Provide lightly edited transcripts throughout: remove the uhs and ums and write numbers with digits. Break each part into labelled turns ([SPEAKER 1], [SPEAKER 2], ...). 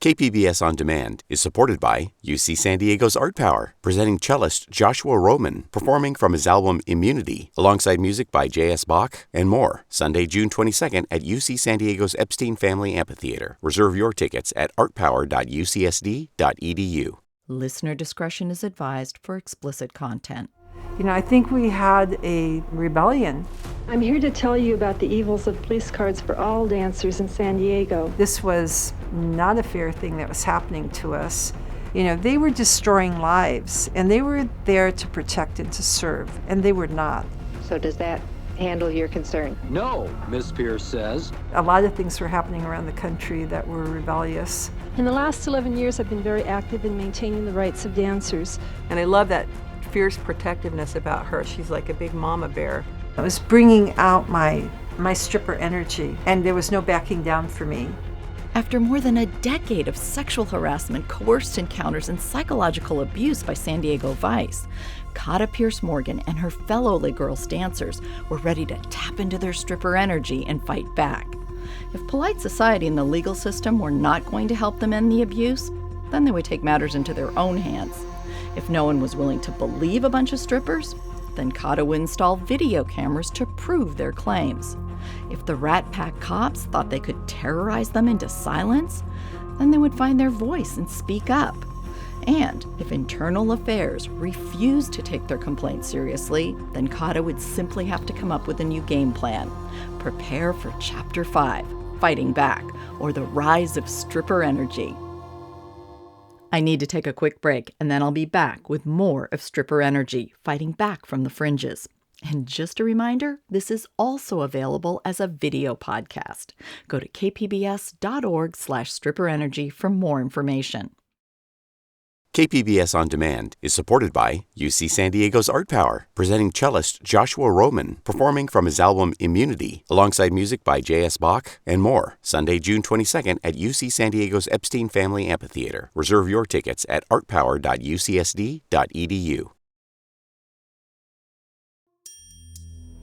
[SPEAKER 1] KPBS On Demand is supported by UC San Diego's Art Power, presenting cellist Joshua Roman, performing from his album Immunity, alongside music by J.S. Bach and more, Sunday, June 22nd at UC San Diego's Epstein Family Amphitheater. Reserve your tickets at artpower.ucsd.edu.
[SPEAKER 2] Listener discretion is advised for explicit content.
[SPEAKER 3] You know, I think we had a rebellion.
[SPEAKER 4] I'm here to tell you about the evils of police cards for all dancers in San Diego.
[SPEAKER 3] This was not a fair thing that was happening to us. You know, they were destroying lives, and they were there to protect and to serve, and they were not.
[SPEAKER 5] So does that handle your concern?
[SPEAKER 6] No, Ms. Pierce says.
[SPEAKER 3] A lot of things were happening around the country that were rebellious.
[SPEAKER 4] In the last 11 years, I've been very active in maintaining the rights of dancers.
[SPEAKER 7] And I love that fierce protectiveness about her. She's like a big mama bear.
[SPEAKER 3] I was bringing out my stripper energy, and there was no backing down for me.
[SPEAKER 2] After more than a decade of sexual harassment, coerced encounters, and psychological abuse by San Diego Vice, Kata Pierce-Morgan and her fellow Les Girls dancers were ready to tap into their stripper energy and fight back. If polite society and the legal system were not going to help them end the abuse, then they would take matters into their own hands. If no one was willing to believe a bunch of strippers, then Kata would install video cameras to prove their claims. If the Rat Pack cops thought they could terrorize them into silence, then they would find their voice and speak up. And if Internal Affairs refused to take their complaints seriously, then Kata would simply have to come up with a new game plan. Prepare for Chapter 5, Fighting Back, or the Rise of Stripper Energy. I need to take a quick break, and then I'll be back with more of Stripper Energy, fighting back from the fringes. And just a reminder, this is also available as a video podcast. Go to kpbs.org/stripperenergy for more information.
[SPEAKER 1] KPBS On Demand is supported by UC San Diego's Art Power, presenting cellist Joshua Roman, performing from his album Immunity, alongside music by J.S. Bach and more, Sunday, June 22nd at UC San Diego's Epstein Family Amphitheater. Reserve your tickets at artpower.ucsd.edu.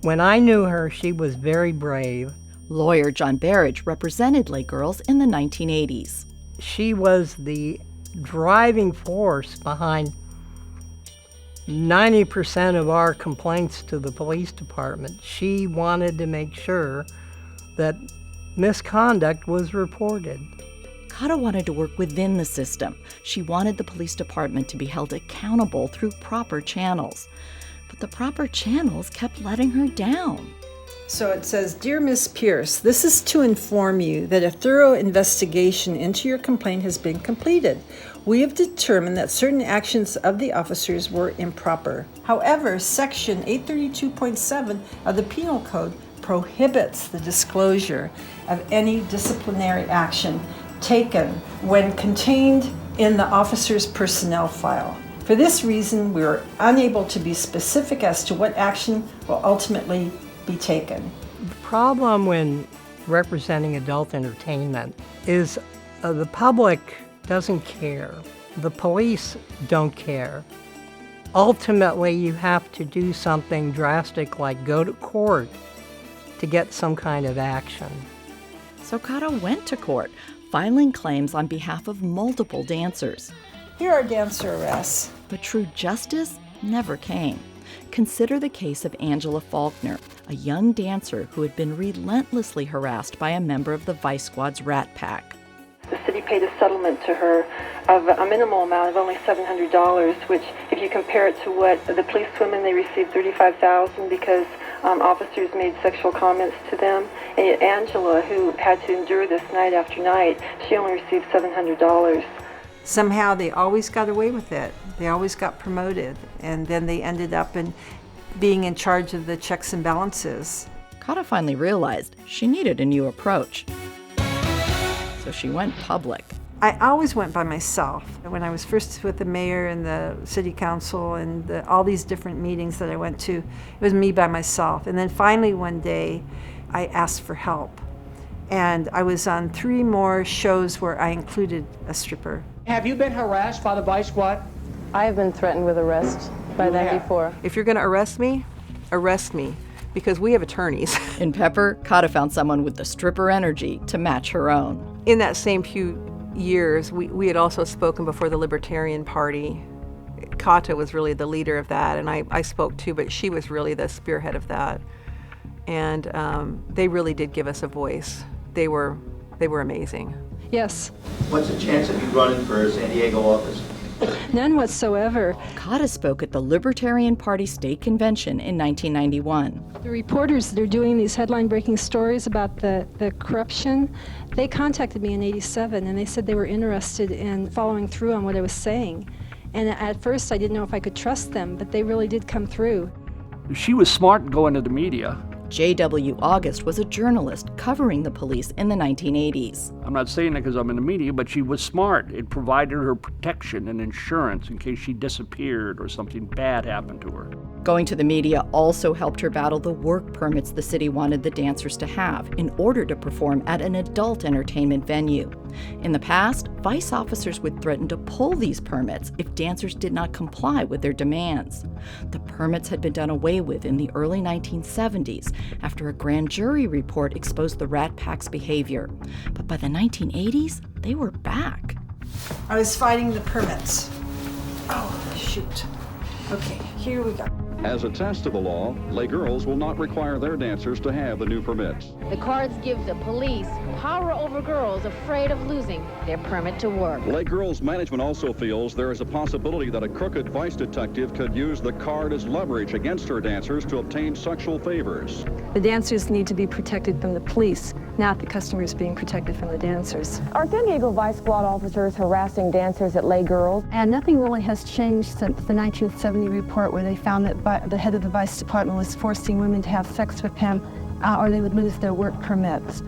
[SPEAKER 8] When I knew her, she was very brave.
[SPEAKER 2] Lawyer John Barrage represented Les Girls in the 1980s.
[SPEAKER 8] She was the driving force behind 90% of our complaints to the police department. She wanted to make sure that misconduct was reported.
[SPEAKER 2] Kata wanted to work within the system. She wanted the police department to be held accountable through proper channels. But the proper channels kept letting her down.
[SPEAKER 3] So it says, "Dear Miss Pierce, this is to inform you that a thorough investigation into your complaint has been completed. We have determined that certain actions of the officers were improper. However, Section 832.7 of the Penal Code prohibits the disclosure of any disciplinary action taken when contained in the officer's personnel file. For this reason, we are unable to be specific as to what action will ultimately be taken."
[SPEAKER 8] The problem when representing adult entertainment is the public doesn't care. The police don't care. Ultimately, you have to do something drastic like go to court to get some kind of action.
[SPEAKER 2] So Kata went to court, filing claims on behalf of multiple dancers.
[SPEAKER 3] Here are dancer arrests.
[SPEAKER 2] But true justice never came. Consider the case of Angela Faulkner, a young dancer who had been relentlessly harassed by a member of the Vice Squad's Rat Pack.
[SPEAKER 4] The city paid a settlement to her of a minimal amount of only $700, which, if you compare it to what the police women, they received $35,000 because officers made sexual comments to them. And yet Angela, who had to endure this night after night, she only received $700.
[SPEAKER 3] Somehow they always got away with it. They always got promoted, and then they ended up being in charge of the checks and balances.
[SPEAKER 2] Kata finally realized she needed a new approach. So she went public.
[SPEAKER 3] I always went by myself. When I was first with the mayor and the city council and all these different meetings that I went to, it was me by myself. And then finally one day, I asked for help. And I was on 3 more shows where I included a stripper.
[SPEAKER 6] Have you been harassed by the Vice Squad?
[SPEAKER 9] I have been threatened with arrest by them before.
[SPEAKER 7] If you're going to arrest me, because we have attorneys.
[SPEAKER 2] In Pepper, Kata found someone with the stripper energy to match her own.
[SPEAKER 7] In that same pew years, we had also spoken before the Libertarian Party. Kata was really the leader of that, and I spoke too, but she was really the spearhead of that. And they really did give us a voice. They were amazing.
[SPEAKER 10] Yes.
[SPEAKER 11] What's the chance of you running for San Diego office?
[SPEAKER 10] None whatsoever.
[SPEAKER 2] Kata spoke at the Libertarian Party State Convention in 1991.
[SPEAKER 10] The reporters that are doing these headline-breaking stories about the corruption, they contacted me in '87, and they said they were interested in following through on what I was saying. And at first, I didn't know if I could trust them, but they really did come through.
[SPEAKER 12] She was smart to go into the media.
[SPEAKER 2] J.W. August was a journalist covering the police in the 1980s.
[SPEAKER 12] I'm not saying that because I'm in the media, but she was smart. It provided her protection and insurance in case she disappeared or something bad happened to her.
[SPEAKER 2] Going to the media also helped her battle the work permits the city wanted the dancers to have in order to perform at an adult entertainment venue. In the past, Vice officers would threaten to pull these permits if dancers did not comply with their demands. The permits had been done away with in the early 1970s after a grand jury report exposed the Rat Pack's behavior. But by the 1980s, they were back.
[SPEAKER 3] I was fighting the permits. Oh, shoot. Okay, here we go.
[SPEAKER 13] As a test of the law, lay girls will not require their dancers to have the new permits.
[SPEAKER 5] The cards give the police power over girls afraid of losing their permit to work.
[SPEAKER 13] Lay girls management also feels there is a possibility that a crooked vice detective could use the card as leverage against her dancers to obtain sexual favors.
[SPEAKER 10] The dancers need to be protected from the police, not the customers being protected from the dancers.
[SPEAKER 9] Are San Diego Vice Squad officers harassing dancers at Lay Girls?
[SPEAKER 10] And nothing really has changed since the 1970 report where they found that the head of the Vice Department was forcing women to have sex with him or they would lose their work permits.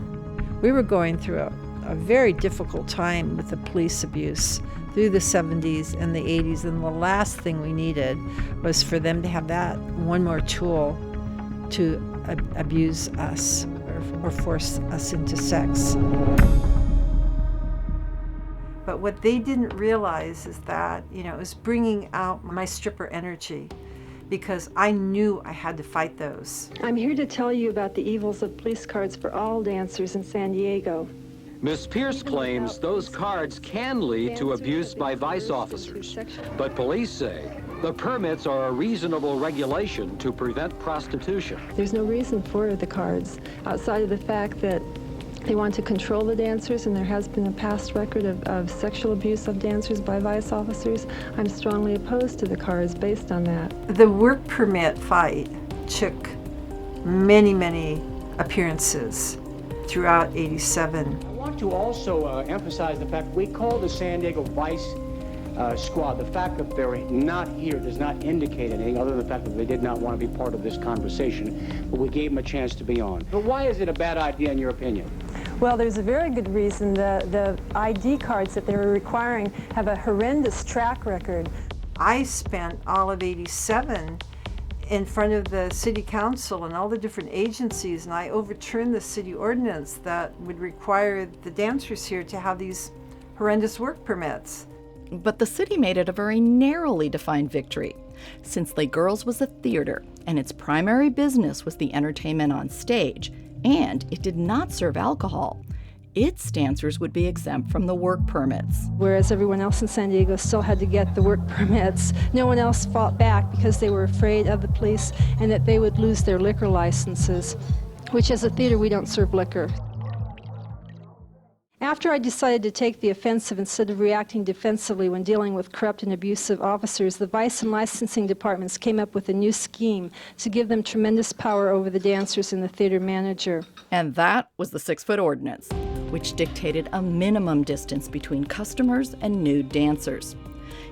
[SPEAKER 3] We were going through a very difficult time with the police abuse through the 70s and the 80s, and the last thing we needed was for them to have that one more tool to abuse us or force us into sex. But what they didn't realize is that, it was bringing out my stripper energy, because I knew I had to fight those.
[SPEAKER 10] I'm here to tell you about the evils of police cards for all dancers in San Diego.
[SPEAKER 6] Ms. Pierce claims those cards can lead to abuse by vice officers, but police say the permits are a reasonable regulation to prevent prostitution.
[SPEAKER 10] There's no reason for the cards, outside of the fact that they want to control the dancers, and there has been a past record of sexual abuse of dancers by vice officers. I'm strongly opposed to the cards based on that.
[SPEAKER 3] The work permit fight took many, many appearances throughout '87.
[SPEAKER 6] I want to also emphasize the fact we call the San Diego Vice Squad. The fact that they're not here does not indicate anything other than the fact that they did not want to be part of this conversation, but we gave them a chance to be on. But why is it a bad idea in your opinion?
[SPEAKER 10] Well, there's a very good reason. The ID cards that they were requiring have a horrendous track record.
[SPEAKER 3] I spent all of '87 in front of the city council and all the different agencies, and I overturned the city ordinance that would require the dancers here to have these horrendous work permits.
[SPEAKER 2] But the city made it a very narrowly defined victory, since Les Girls was a theater and its primary business was the entertainment on stage, and it did not serve alcohol. Its dancers would be exempt from the work permits.
[SPEAKER 10] Whereas everyone else in San Diego still had to get the work permits, no one else fought back because they were afraid of the police and that they would lose their liquor licenses, which as a theater we don't serve liquor. After I decided to take the offensive instead of reacting defensively when dealing with corrupt and abusive officers, the vice and licensing departments came up with a new scheme to give them tremendous power over the dancers and the theater manager.
[SPEAKER 2] And that was the 6-foot ordinance, which dictated a minimum distance between customers and nude dancers.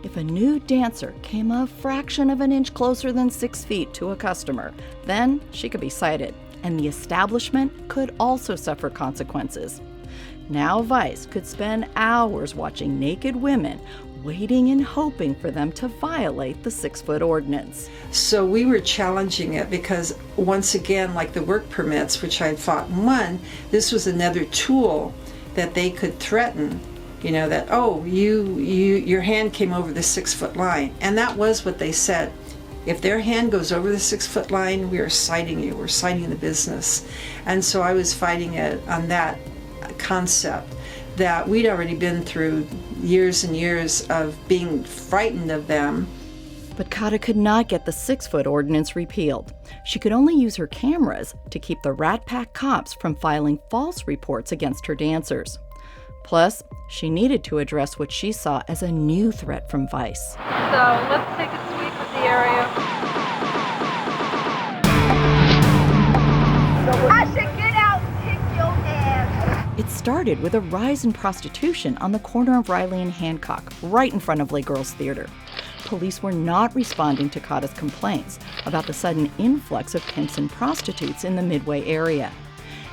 [SPEAKER 2] If a nude dancer came a fraction of an inch closer than 6 feet to a customer, then she could be cited, and the establishment could also suffer consequences. Now Vice could spend hours watching naked women, waiting and hoping for them to violate the 6-foot ordinance.
[SPEAKER 3] So we were challenging it because, once again, like the work permits, which I had fought and won, this was another tool that they could threaten, that, oh, your hand came over the 6-foot line. And that was what they said. If their hand goes over the 6-foot line, we are citing you. We're citing the business. And so I was fighting it on that concept that we'd already been through years and years of being frightened of them.
[SPEAKER 2] But Kata could not get the 6-foot ordinance repealed. She could only use her cameras to keep the Rat Pack cops from filing false reports against her dancers. Plus, she needed to address what she saw as a new threat from Vice.
[SPEAKER 7] So let's take a sweep of the area.
[SPEAKER 14] I should get out and kick your ass.
[SPEAKER 2] It started with a rise in prostitution on the corner of Riley and Hancock, right in front of Les Girls Theater. Police were not responding to Kata's complaints about the sudden influx of pimps and prostitutes in the Midway area.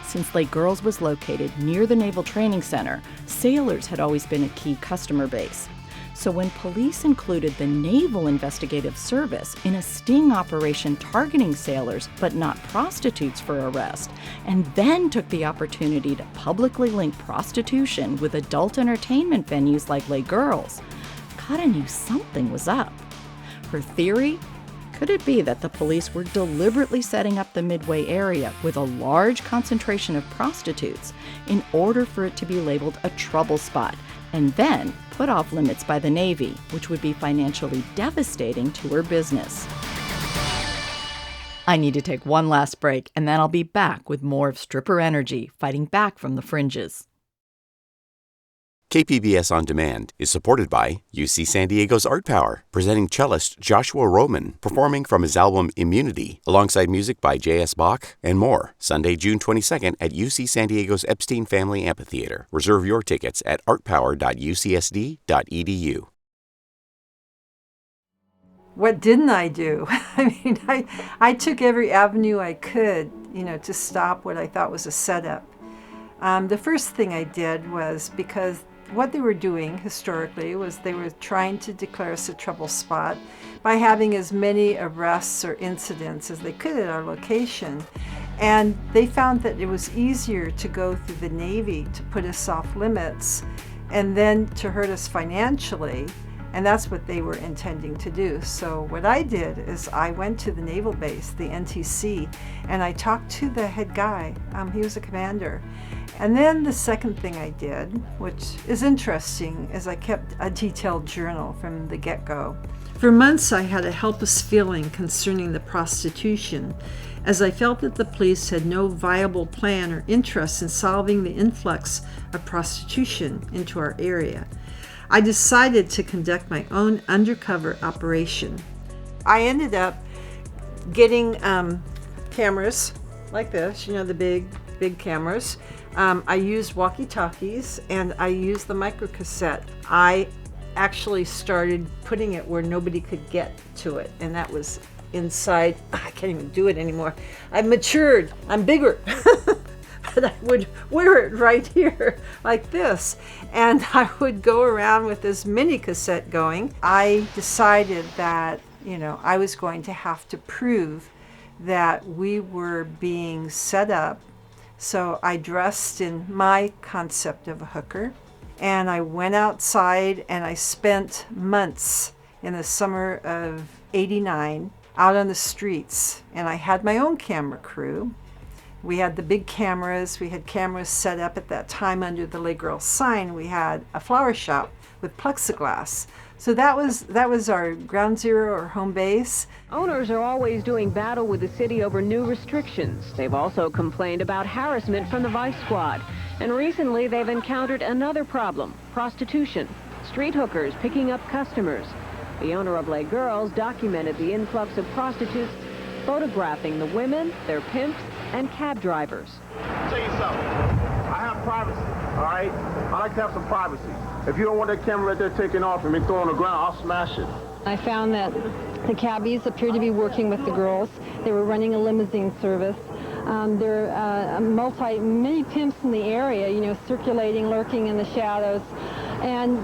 [SPEAKER 2] Since Les Girls was located near the Naval Training Center, sailors had always been a key customer base. So when police included the Naval Investigative Service in a sting operation targeting sailors but not prostitutes for arrest, and then took the opportunity to publicly link prostitution with adult entertainment venues like Les Girls, Kata knew something was up. Her theory? Could it be that the police were deliberately setting up the Midway area with a large concentration of prostitutes in order for it to be labeled a trouble spot and then put off limits by the Navy, which would be financially devastating to her business? I need to take one last break, and then I'll be back with more of Stripper Energy, fighting back from the fringes.
[SPEAKER 1] KPBS On Demand is supported by UC San Diego's Art Power, presenting cellist Joshua Roman, performing from his album Immunity, alongside music by J.S. Bach and more, Sunday, June 22nd at UC San Diego's Epstein Family Amphitheater. Reserve your tickets at artpower.ucsd.edu.
[SPEAKER 3] What didn't I do? I took every avenue I could, to stop what I thought was a setup. The first thing I did was, because what they were doing historically was they were trying to declare us a trouble spot by having as many arrests or incidents as they could at our location. And they found that it was easier to go through the Navy to put us off limits and then to hurt us financially. And that's what they were intending to do. So what I did is I went to the naval base, the NTC, and I talked to the head guy. He was a commander. And then the second thing I did, which is interesting, is I kept a detailed journal from the get-go. For months I had a helpless feeling concerning the prostitution, as I felt that the police had no viable plan or interest in solving the influx of prostitution into our area. I decided to conduct my own undercover operation. I ended up getting cameras like this, the big cameras. I used walkie-talkies and I used the microcassette. I actually started putting it where nobody could get to it, and that was inside. I can't even do it anymore. I've matured. I'm bigger. But I would wear it right here like this, and I would go around with this mini cassette going. I decided that, I was going to have to prove that we were being set up. So I dressed in my concept of a hooker, and I went outside and I spent months in the summer of '89 out on the streets, and I had my own camera crew. We had the big cameras. We had cameras set up at that time under the Les Girls sign. We had a flower shop with plexiglass. So that was our ground zero or home base.
[SPEAKER 15] Owners are always doing battle with the city over new restrictions. They've also complained about harassment from the Vice Squad. And recently they've encountered another problem, prostitution. Street hookers picking up customers. The owner of Les Girls documented the influx of prostitutes, photographing the women, their pimps, and cab drivers.
[SPEAKER 11] I'll tell you something. I have privacy, all right? I like to have some privacy. If you don't want that camera right there taken off and me thrown on the ground, I'll smash it.
[SPEAKER 10] I found that the cabbies appeared to be working with the girls. They were running a limousine service. There are many pimps in the area, circulating, lurking in the shadows. And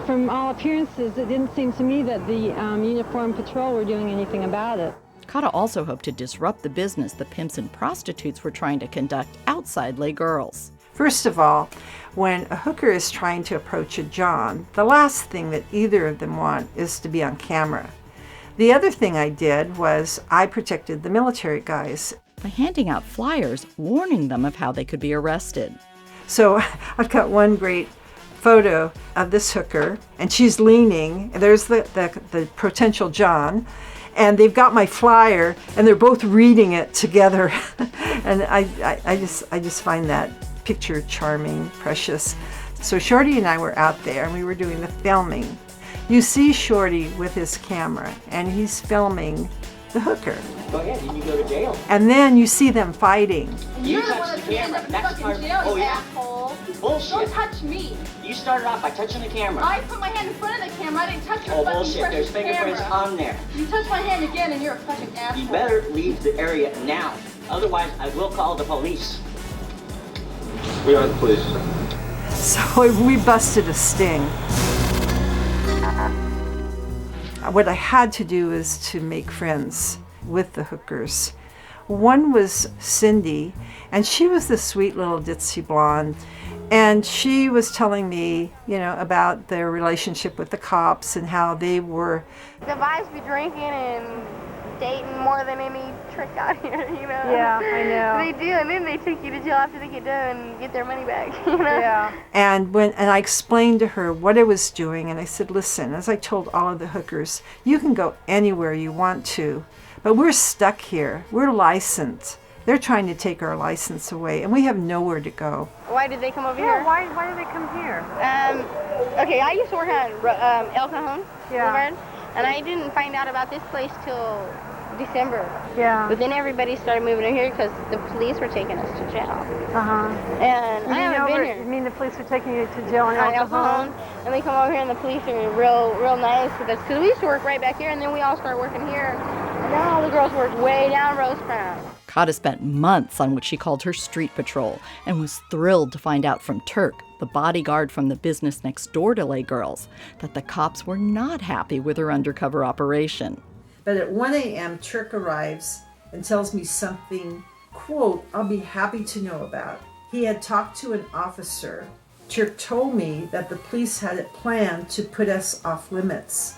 [SPEAKER 10] from all appearances, it didn't seem to me that the uniformed patrol were doing anything about it.
[SPEAKER 2] Kata also hoped to disrupt the business the pimps and prostitutes were trying to conduct outside Les Girls.
[SPEAKER 3] First of all, when a hooker is trying to approach a John, the last thing that either of them want is to be on camera. The other thing I did was I protected the military guys
[SPEAKER 2] by handing out flyers warning them of how they could be arrested.
[SPEAKER 3] So I've got one great photo of this hooker, and she's leaning, and there's the potential John, and they've got my flyer, and they're both reading it together. And I just find that picture charming, precious. So Shorty and I were out there, and we were doing the filming. You see Shorty with his camera, and he's filming the hooker.
[SPEAKER 16] Go ahead, you go to jail.
[SPEAKER 3] And then you see them fighting.
[SPEAKER 16] You touched the camera. That's
[SPEAKER 14] fucking jail,
[SPEAKER 16] oh,
[SPEAKER 14] you
[SPEAKER 16] yeah?
[SPEAKER 14] asshole.
[SPEAKER 16] Bullshit.
[SPEAKER 14] Don't touch me.
[SPEAKER 16] You started off by touching the camera.
[SPEAKER 14] I put my hand in front of the camera. I didn't touch your
[SPEAKER 16] Oh,
[SPEAKER 14] fucking
[SPEAKER 16] bullshit. There's fingerprints
[SPEAKER 14] camera.
[SPEAKER 16] on there.
[SPEAKER 14] You touch my hand again and you're a fucking asshole.
[SPEAKER 16] You better leave the area now. Otherwise, I will call the police.
[SPEAKER 11] We are the police.
[SPEAKER 3] So we busted a sting. What I had to do is to make friends with the hookers. One was Cindy, and she was the sweet little ditzy blonde. And she was telling me, about their relationship with the cops and how they were.
[SPEAKER 17] The vibes be drinking and dating more than any trick out here,
[SPEAKER 9] Yeah, I know.
[SPEAKER 17] They do, and then they take you to jail after they get done and get their money back,
[SPEAKER 9] Yeah.
[SPEAKER 3] And I explained to her what I was doing, and I said, listen, as I told all of the hookers, you can go anywhere you want to, but we're stuck here. We're licensed. They're trying to take our license away, and we have nowhere to go.
[SPEAKER 17] Why did they come over here?
[SPEAKER 9] Why did they come here?
[SPEAKER 17] Okay, I used to work on El Cajon Boulevard, and I didn't find out about this place till December.
[SPEAKER 9] Yeah.
[SPEAKER 17] But then everybody started moving in here because the police were taking us to jail. And I haven't been here.
[SPEAKER 9] You mean the police were taking you to jail in
[SPEAKER 17] El Cajon? And they come over here and the police are real nice with us. Because we used to work right back here, and then we all started working here. And now all the girls work way down Rosecrans.
[SPEAKER 2] Kata spent months on what she called her street patrol and was thrilled to find out from Turk, the bodyguard from the business next door to Les Girls, that the cops were not happy with her undercover operation.
[SPEAKER 3] But at 1 a.m., Turk arrives and tells me something, quote, I'll be happy to know about. He had talked to an officer. Turk told me that the police had it planned to put us off limits.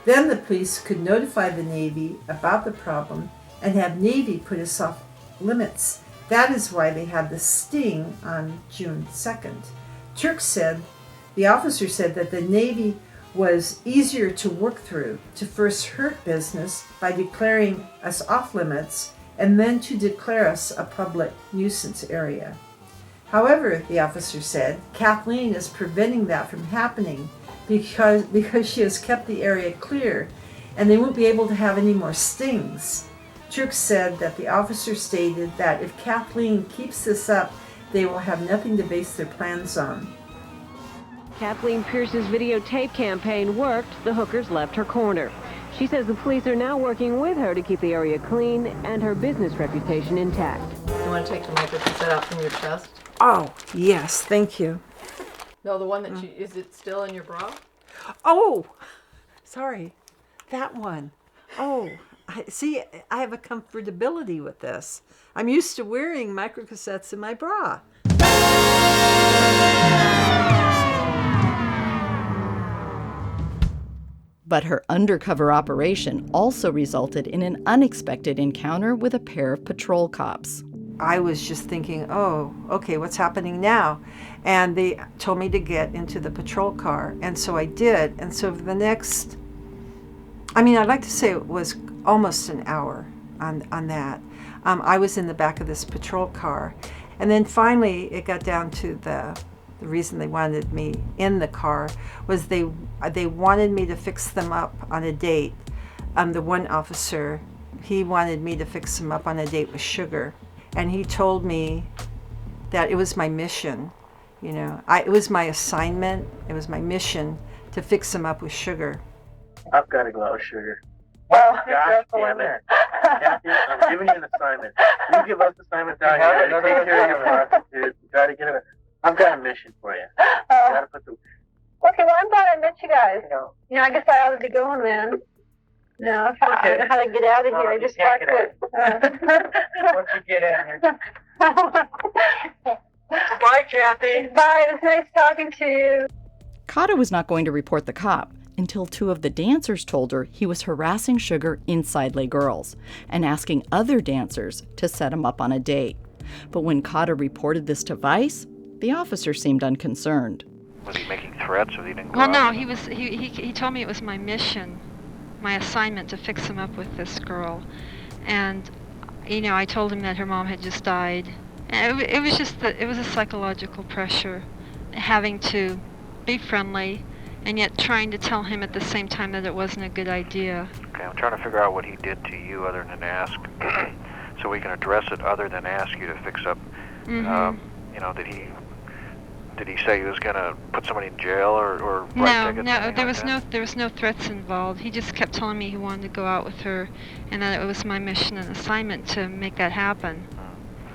[SPEAKER 3] Then the police could notify the Navy about the problem and have Navy put us off limits. That is why they had the sting on June 2nd. Turk said, the officer said that the Navy was easier to work through, to first hurt business by declaring us off limits and then to declare us a public nuisance area. However, the officer said, Kathleen is preventing that from happening because she has kept the area clear and they won't be able to have any more stings. Turk said that the officer stated that if Kathleen keeps this up, they will have nothing to base their plans on.
[SPEAKER 15] Kathleen Pierce's videotape campaign worked. The hookers left her corner. She says the police are now working with her to keep the area clean and her business reputation intact.
[SPEAKER 7] You want to take the microcassette out from your chest?
[SPEAKER 3] Oh, yes, thank you.
[SPEAKER 7] No, the one that is it still in your bra?
[SPEAKER 3] Oh, sorry, that one. Oh, see, I have a comfortability with this. I'm used to wearing microcassettes in my bra.
[SPEAKER 2] But her undercover operation also resulted in an unexpected encounter with a pair of patrol cops.
[SPEAKER 3] I was just thinking, oh, okay, what's happening now? And they told me to get into the patrol car, and so I did. And so for the next, I'd like to say it was almost an hour on that. I was in the back of this patrol car. And then finally it got down to the reason they wanted me in the car was they wanted me to fix them up on a date. The one officer, he wanted me to fix them up on a date with Sugar. And he told me that it was my mission, it was my assignment, it was my mission to fix them up with Sugar.
[SPEAKER 11] I've got to go out with Sugar. Well, gosh damn it. Kathy, I'm giving you an assignment. You give us assignments out here. You take care of your prostitutes. You try to get it. I've got a mission for you. You gotta put the...
[SPEAKER 9] Okay, well, I'm glad I met you guys. I guess I ought to be going then. No, I don't know how to get out of here. I just got to...
[SPEAKER 11] Once you get in here. Bye, Kathy.
[SPEAKER 9] Bye, it was nice talking to you.
[SPEAKER 2] Kata was not going to report the cop until two of the dancers told her he was harassing Sugar inside Les Girls and asking other dancers to set him up on a date. But when Kata reported this to Vice, the officer seemed unconcerned.
[SPEAKER 18] Was he making threats if he didn't go
[SPEAKER 10] Well,
[SPEAKER 18] out?
[SPEAKER 10] no, he told me it was my mission, my assignment to fix him up with this girl. And, you know, I told him that her mom had just died. And it was just it was a psychological pressure, having to be friendly and yet trying to tell him at the same time that it wasn't a good idea.
[SPEAKER 18] Okay, I'm trying to figure out what he did to you other than ask, so we can address it other than ask you to fix up. You know, did he say he was going to put somebody in jail or write tickets?
[SPEAKER 10] No, there was no threats involved. He just kept telling me he wanted to go out with her, and that it was my mission and assignment to make that happen.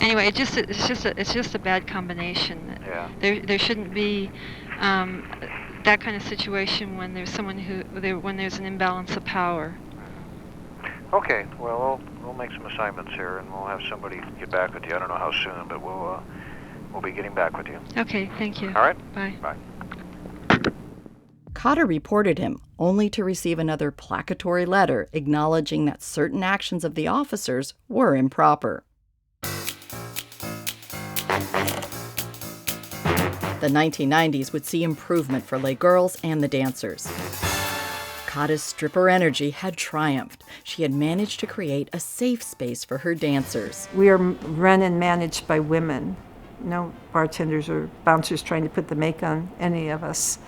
[SPEAKER 10] Anyway, it's just a bad combination.
[SPEAKER 18] Yeah.
[SPEAKER 10] There shouldn't be that kind of situation when there's when there's an imbalance of power.
[SPEAKER 18] Okay, well, we'll make some assignments here, and we'll have somebody get back with you. I don't know how soon, but we'll be getting back with you.
[SPEAKER 10] Okay, thank you.
[SPEAKER 18] All right?
[SPEAKER 10] Bye.
[SPEAKER 18] Bye.
[SPEAKER 2] Kata reported him, only to receive another placatory letter acknowledging that certain actions of the officers were improper. The 1990s would see improvement for lay girls and the dancers. Kata's stripper energy had triumphed. She had managed to create a safe space for her dancers.
[SPEAKER 3] We are run and managed by women. No bartenders or bouncers trying to put the make on any of us.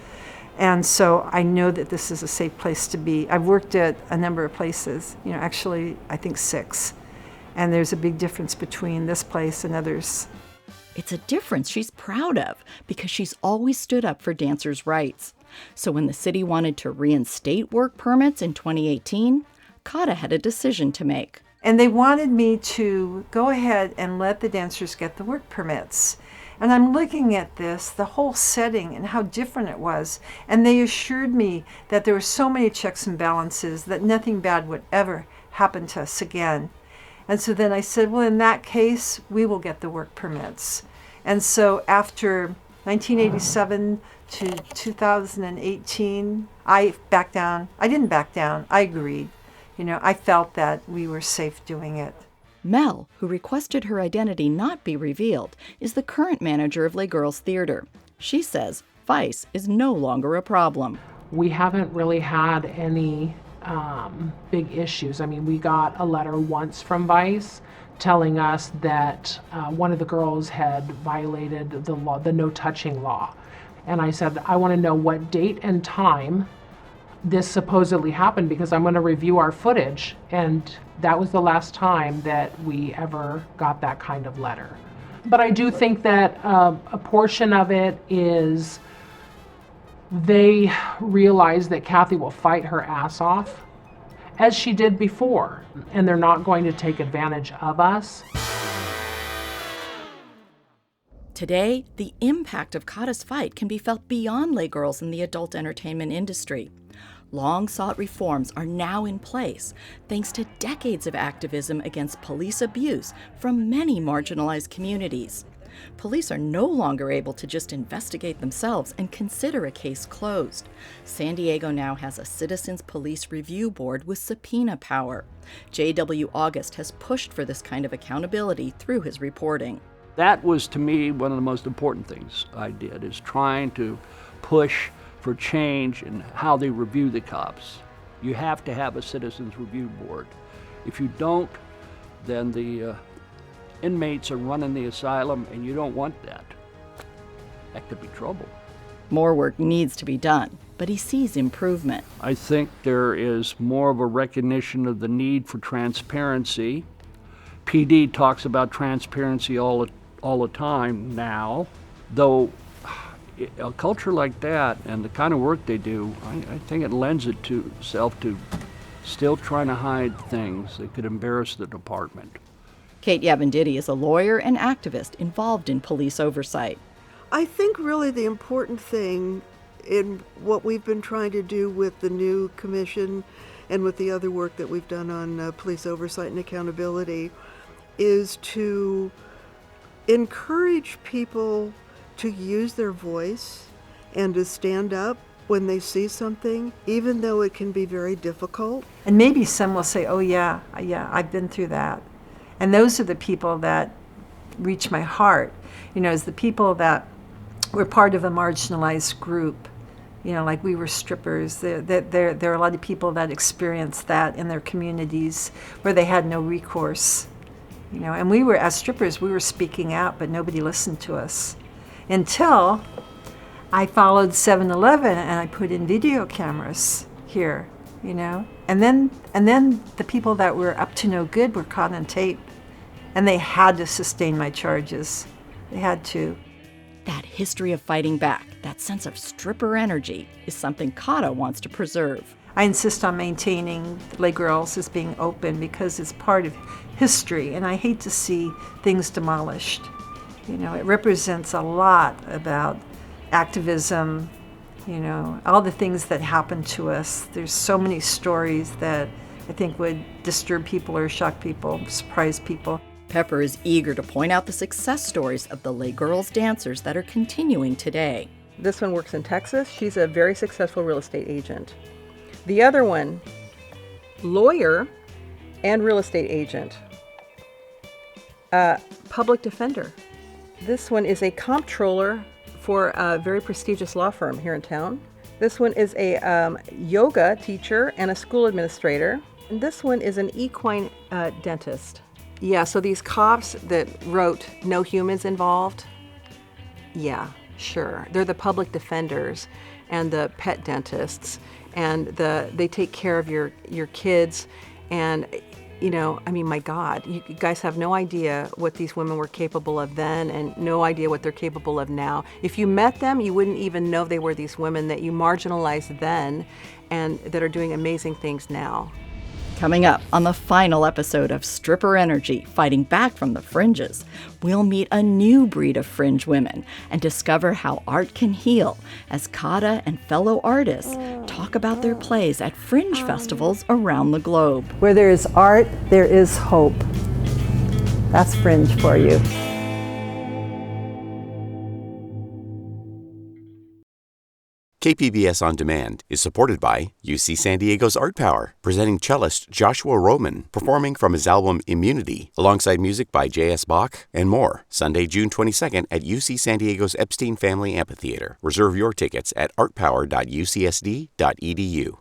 [SPEAKER 3] And so I know that this is a safe place to be. I've worked at a number of places, actually I think 6. And there's a big difference between this place and others.
[SPEAKER 2] It's a difference she's proud of because she's always stood up for dancers' rights. So when the city wanted to reinstate work permits in 2018, Kata had a decision to make.
[SPEAKER 3] And they wanted me to go ahead and let the dancers get the work permits. And I'm looking at this, the whole setting and how different it was. And they assured me that there were so many checks and balances that nothing bad would ever happen to us again. And so then I said, well, in that case, we will get the work permits. And so after 1987 to 2018, I backed down. I didn't back down. I agreed. I felt that we were safe doing it.
[SPEAKER 2] Mel, who requested her identity not be revealed, is the current manager of Les Girls Theater. She says vice is no longer a problem.
[SPEAKER 19] We haven't really had any big issues. I mean, we got a letter once from Vice telling us that one of the girls had violated the law, the no touching law. And I said, I want to know what date and time this supposedly happened because I'm going to review our footage. And that was the last time that we ever got that kind of letter. But I do think that a portion of it is they realize that Kathy will fight her ass off, as she did before, and they're not going to take advantage of us.
[SPEAKER 2] Today, the impact of Kata's fight can be felt beyond lay girls in the adult entertainment industry. Long-sought reforms are now in place, thanks to decades of activism against police abuse from many marginalized communities. Police are no longer able to just investigate themselves and consider a case closed. San Diego now has a Citizens Police Review Board with subpoena power. J.W. August has pushed for this kind of accountability through his reporting.
[SPEAKER 12] That was, to me, one of the most important things I did, is trying to push for change in how they review the cops. You have to have a Citizens Review Board. If you don't, then the inmates are running the asylum, and you don't want that. That could be trouble.
[SPEAKER 2] More work needs to be done, but he sees improvement.
[SPEAKER 12] I think there is more of a recognition of the need for transparency. PD talks about transparency all the time now, though a culture like that and the kind of work they do, I think it lends itself to still trying to hide things that could embarrass the department.
[SPEAKER 2] Kate Yavenditti is a lawyer and activist involved in police oversight.
[SPEAKER 20] I think really the important thing in what we've been trying to do with the new commission and with the other work that we've done on police oversight and accountability is to encourage people to use their voice and to stand up when they see something, even though it can be very difficult.
[SPEAKER 3] And maybe some will say, oh yeah, I've been through that. And those are the people that reach my heart, as the people that we're part of a marginalized group. You know, like we were strippers. There are a lot of people that experienced that in their communities where they had no recourse. You know, and we were, as strippers, we were speaking out, but nobody listened to us. Until I followed 7-Eleven and I put in video cameras here, you know. And then the people that were up to no good were caught on tape. And they had to sustain my charges. They had to.
[SPEAKER 2] That history of fighting back, that sense of stripper energy, is something Kata wants to preserve.
[SPEAKER 3] I insist on maintaining Les Girls as being open because it's part of history, and I hate to see things demolished. You know, it represents a lot about activism, you know, all the things that happen to us. There's so many stories that I think would disturb people or shock people, surprise people.
[SPEAKER 2] Pepper is eager to point out the success stories of the Les Girls dancers that are continuing today.
[SPEAKER 7] This one works in Texas. She's a very successful real estate agent. The other one, lawyer and real estate agent. Public defender. This one is a comptroller for a very prestigious law firm here in town. This one is a yoga teacher and a school administrator. And this one is an equine dentist. Yeah, so these cops that wrote no humans involved, yeah, sure. They're the public defenders and the pet dentists, and they take care of your kids. And, you know, I mean, my God, you guys have no idea what these women were capable of then and no idea what they're capable of now. If you met them, you wouldn't even know they were these women that you marginalized then and that are doing amazing things now.
[SPEAKER 2] Coming up on the final episode of Stripper Energy, Fighting Back from the Fringes, we'll meet a new breed of fringe women and discover how art can heal as Kata and fellow artists talk about their plays at fringe festivals around the globe.
[SPEAKER 3] Where there is art, there is hope. That's fringe for you.
[SPEAKER 1] KPBS On Demand is supported by UC San Diego's Art Power, presenting cellist Joshua Roman, performing from his album Immunity, alongside music by J.S. Bach and more, Sunday, June 22nd at UC San Diego's Epstein Family Amphitheater. Reserve your tickets at artpower.ucsd.edu.